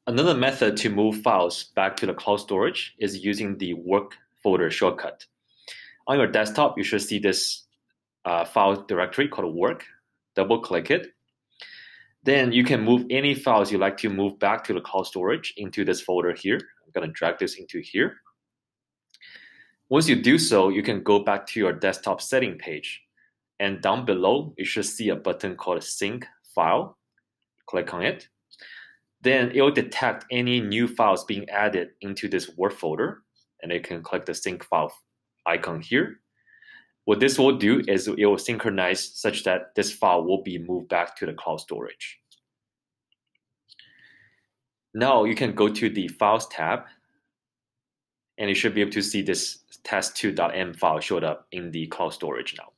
Another method to move files back to the cloud storage is using the work folder shortcut. On your desktop, you should see this file directory called work. Double click it. Then you can move any files you like to move back to the cloud storage into this folder here. I'm going to drag this into here. Once you do so, you can go back to your desktop setting page. And down below, you should see a button called Sync File. Click on it. Then it will detect any new files being added into this work folder. And you can click the Sync File icon here. What this will do is it will synchronize such that this file will be moved back to the cloud storage. Now you can go to the Files tab, and you should be able to see this test2.m file showed up in the cloud storage now.